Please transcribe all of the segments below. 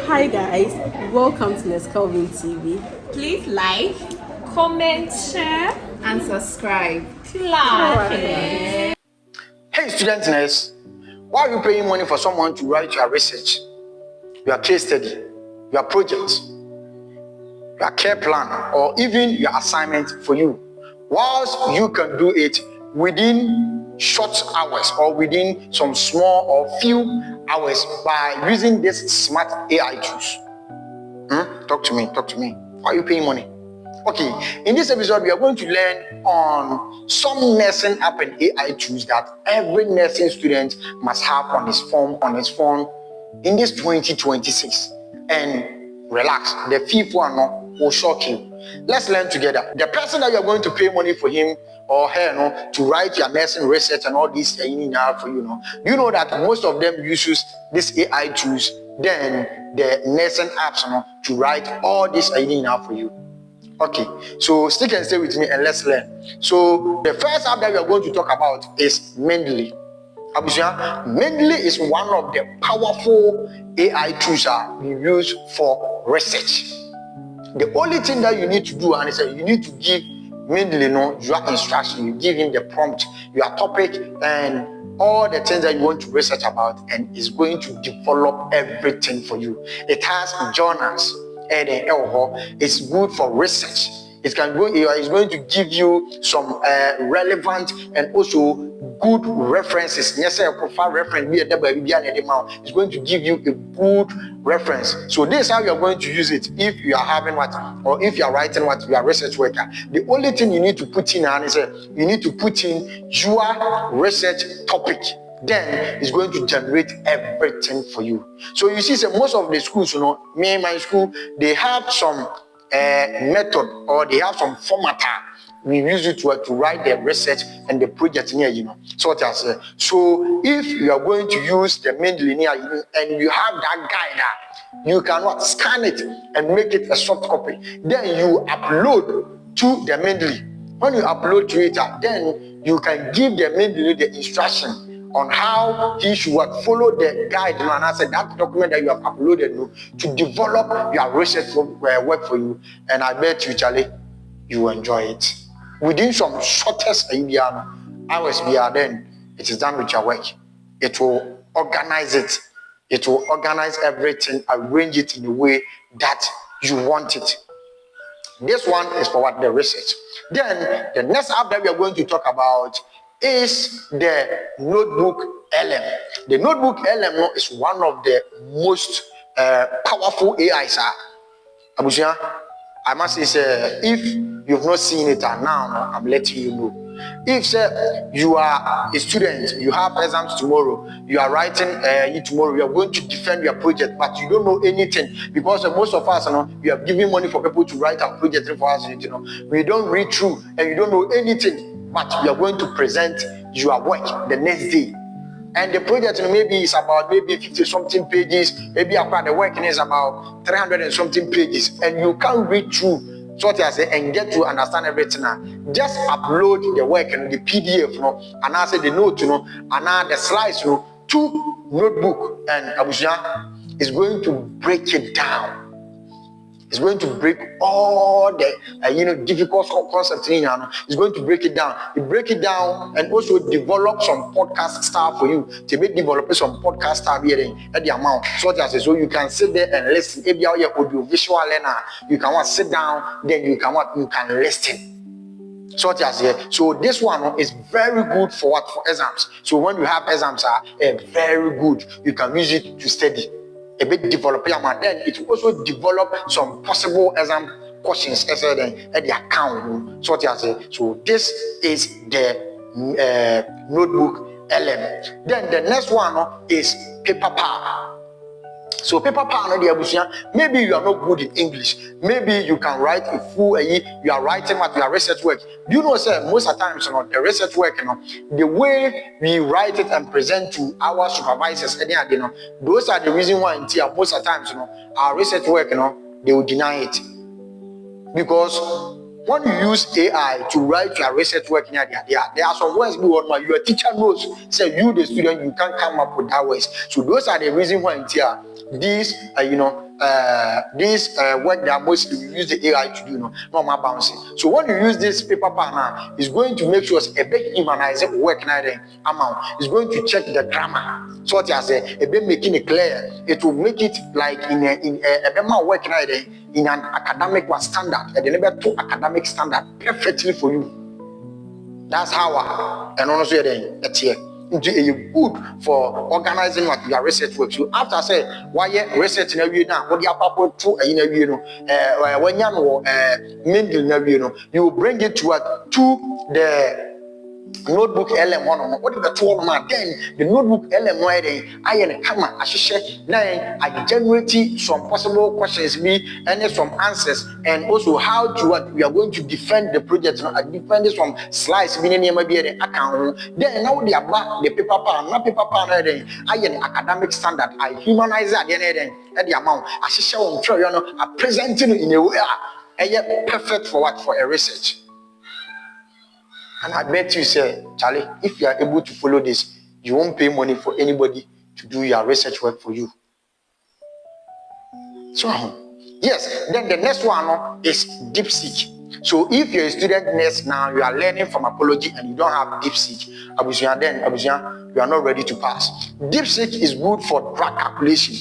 Hi guys, welcome to Medscape TV. Please like, comment, share, and subscribe. Claude. Hey students, why are you paying money for someone to write your research, your case study, your project, your care plan, or even your assignment for you, whilst you can do it within short hours or within some small or few hours by using this smart AI tools? Talk to me. Why are you paying money? Okay, in this episode, we are going to learn on some nursing app and AI tools that every nursing student must have on his phone in this 2026. And relax, the fee for will shock you. Let's learn together. The person that you are going to pay money for him or her to write your nursing research and all this for you know that most of them uses this AI tools, then the nursing apps to write all this for you. Okay, so stick and stay with me and let's learn. So the first app that we are going to talk about is Mendeley. Mendeley is one of the powerful AI tools we use for research. The only thing that you need to do is you need to give Mendeley your instruction. You give him the prompt, your topic, and all the things that you want to research about, and it's going to develop everything for you. It has journals. It's good for research. It's going to give you some relevant and also good references. Yes, profile reference. It's going to give you a good reference. So this is how you're going to use it if you are having or if you are writing you are research worker. The only thing you need to put in is you need to put in your research topic. Then it's going to generate everything for you. So you see, most of the schools, me and my school, they have some method or they have some formatter. We use it to write the research and the project here, So if you are going to use the Mendeley and you have that guide, you cannot scan it and make it a soft copy. Then you upload to the Mendeley. When you upload to it, then you can give the Mendeley the instruction on how he should follow the guide, and I said that document that you have uploaded to develop your research work for you. And I bet you, Charlie, you will enjoy it. Within some shortest hours, then it is done with your work. It will organize it. It will organize everything, arrange it in a way that you want it. This one is for the research. Then the next app that we are going to talk about is the NotebookLM. The NotebookLM is one of the most powerful AIs. Abusia, I must say, if you've not seen it now, I'm letting you know. If you are a student, you have exams tomorrow, you are writing tomorrow, you are going to defend your project, but you don't know anything because most of us, we are giving money for people to write our project for us. We don't read through and you don't know anything. But you are going to present your work the next day. And the project maybe is about 50 something pages, maybe after the work is about 300 and something pages, and you can't read through and get to understand everything. Just upload the work and the PDF, and I say the note, and the slides, to Notebook, and Abuja is going to break it down. It's going to break all the difficult concepts in. It's going to break it down. You break it down and also develop some podcast style for you to develop some podcast style here at the amount. So you can sit there and listen. If you are audio visual learner, you can sit down, then you can listen. So this one is very good for exams. So when you have exams, very good. You can use it to study. A bit develop and then it will also develop some possible exam questions at the account. So this is the NotebookLM. Then the next one is Paperpal. So Paperpal, maybe you are not good in English. Maybe you can write a full, you are writing your research work. Do you know, sir, most of the times, the research work, the way we write it and present to our supervisors, those are the reason why most of the times, our research work, they will deny it. Because when you use AI to write your research work, there are some words your teacher knows. Say you, the student, you can't come up with that words. So those are the reason why these this work that mostly we use the AI to do, normal bouncing. So when you use this Paperpal now, it's going to make sure a bit humanize work now amount. It's going to check the grammar. So as a bit making it clear, it will make it like in a more work now in an academic standard, a delivered to academic standard perfectly for you. That's how and honestly it's here. Good for organizing what your research work. So after I say why research in a now, what you are to when you Mendeley, you will bring it to the NotebookLM one. What is the tool man? Then the NotebookLM one, I and come I share. Then I generate some possible questions, and some answers, and also how to what we are going to defend the project. I defend this from slides, meaning maybe an account. Then now they are back the Paperpal, not Paperpal. I an academic standard. I humanize at the amount. I share on trial, I present it in a way. Perfect for what? For a research. And I bet you say, Charlie, if you are able to follow this, you won't pay money for anybody to do your research work for you. So, yes, then the next one is DeepSeek. So if you're a student nurse now, you are learning pharmacology and you don't have DeepSeek, you are not ready to pass. DeepSeek is good for drug calculation.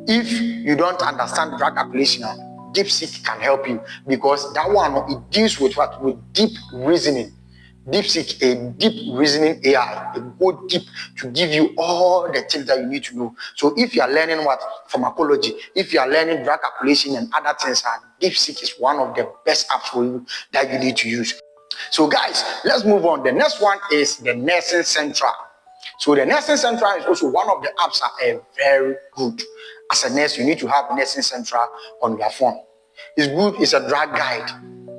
If you don't understand drug calculation, DeepSeek can help you because that one, it deals with what? With deep reasoning. DeepSeek, a deep reasoning AI, it go deep to give you all the things that you need to know. So if you are learning what? Pharmacology, if you are learning drug calculation and other things, DeepSeek is one of the best apps for you that you need to use. So guys, let's move on. The next one is the Nursing Central. So the Nursing Central is also one of the apps that are very good. As a nurse, you need to have Nursing Central on your phone. It's good, it's a drug guide.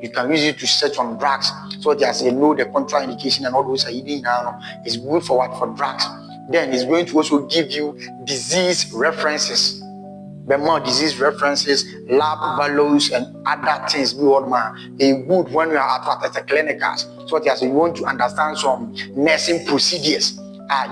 You can use it to search on drugs. So there's know the contraindication and all those are hidden now. It's good for what? For drugs. Then it's going to also give you disease references. The more disease references, lab values, and other things. It's good when you are at the clinicals. So there's you want to understand some nursing procedures.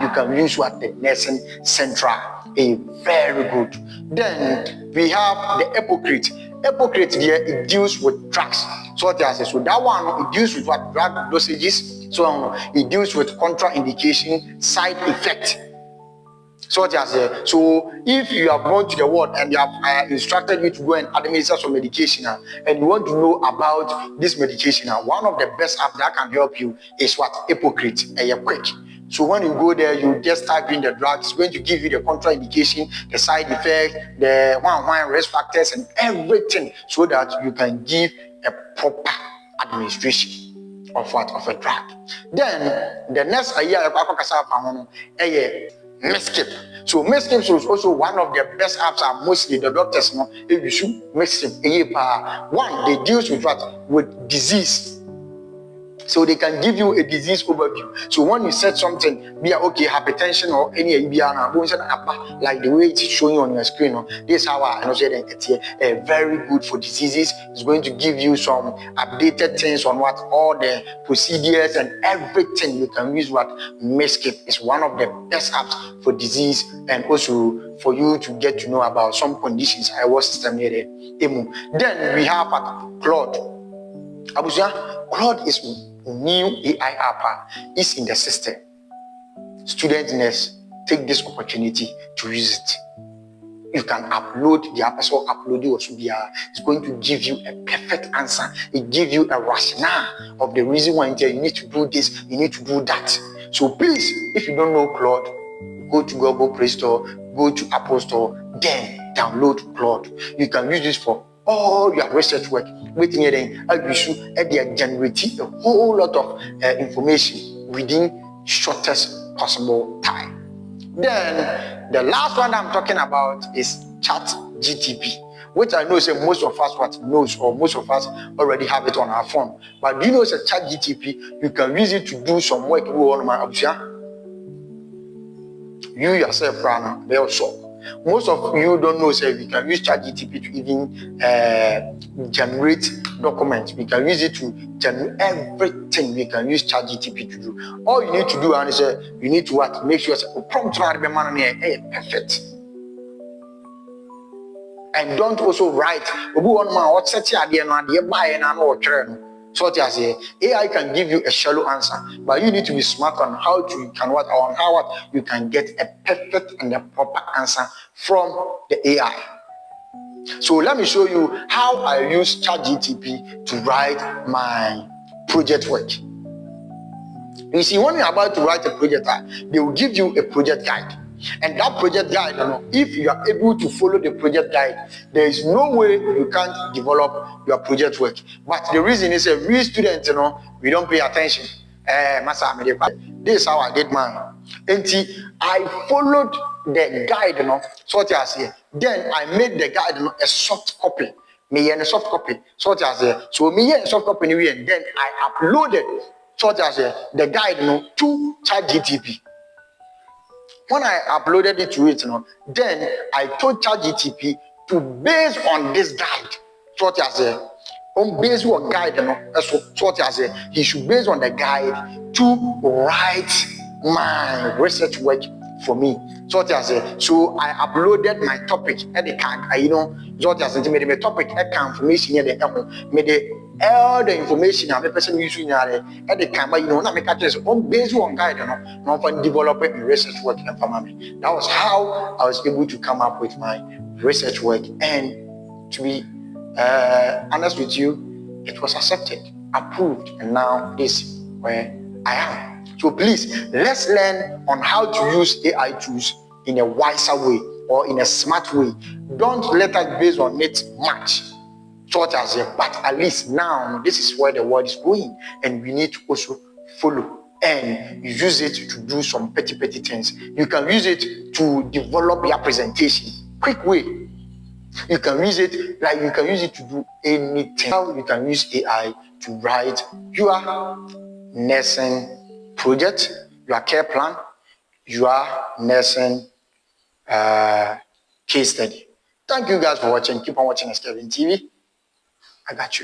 You can use what? The Nursing Central. Very good. Then we have the Epocrates. Epocrates here, it deals with drugs. So that one, it deals with what? Drug dosages. So it deals with contraindication, side effect. So if you have gone to the ward and they have instructed you to go and administer some medication and you want to know about this medication, one of the best apps that can help you is what? Epocrates. Quick. So when you go there, you just type in the drug. It's going to give you the contraindication, the side effect, the risk factors, and everything, so that you can give a proper administration of what? Of a drug. Then the next year, Medscape. So Medscape is also one of the best apps. Are mostly the doctors if you should Medscape. One, they deals with what? With disease. So they can give you a disease overview. So when you said something, be okay, hypertension or any like the way it's showing on your screen, this is how I know it's very good for diseases. It's going to give you some updated things on what? All the procedures and everything. You can use what? Medscape is one of the best apps for disease and also for you to get to know about some conditions. I was system here. Then we have Claude. Claude is new AI app, is in the system. Student nurse, take this opportunity to use it. You can upload the app, so upload it. It's going to give you a perfect answer. It gives you a rationale of the reason why you need to do this, you need to do that. So please, if you don't know Claude, go to Google Play Store, go to Apple Store, then download Claude. You can use this for all your research work. Waiting here, they generate a whole lot of information within shortest possible time. Then the last one I'm talking about is ChatGPT, which I know most of us knows, or most of us already have it on our phone. But do you know ChatGPT? You can use it to do some work. You yourself, Rana, they also. Most of you don't know, we can use ChatGPT to even generate documents. We can use it to generate everything. We can use ChatGPT to do. All you need to do is you need to what? Make sure prompt perfect. And don't also write. So AI can give you a shallow answer, but you need to be smart on how to you can get a perfect and a proper answer from the AI. So let me show you how I use ChatGPT to write my project work. You see, when you're about to write a project, they will give you a project guide. And that project guide, if you are able to follow the project guide, there is no way you can't develop your project work. But the reason is we students, we don't pay attention. This is how I did mine. And I followed the guide, so what I say. Then I made the guide a soft copy. Me and a soft copy. So what I say. So me and a soft copy anyway, and then I uploaded so what I say the guide to ChatGPT. When I uploaded it to it, then I told ChatGPT to base on this guide. So what I say, on base on guide, so what I say, he should base on the guide to write my research work for me. So what I say, so I uploaded my topic at the can, so what I say, made the topic at information here, made all the information I'm a person using at the camera, not make it on based on guide, not for developing research work and for me. That was how I was able to come up with my research work. And to be honest with you, it was accepted, approved, and now this is where I am. So please, let's learn on how to use AI tools in a wiser way or in a smart way. Don't let us base on it much. But at least now this is where the world is going, and we need to also follow and use it to do some petty things. You can use it to develop your presentation quick way. You can use it to do anything. How you can use AI to write your nursing project, your care plan, your nursing case study. Thank you guys for watching. Keep on watching Kevin TV. I got you.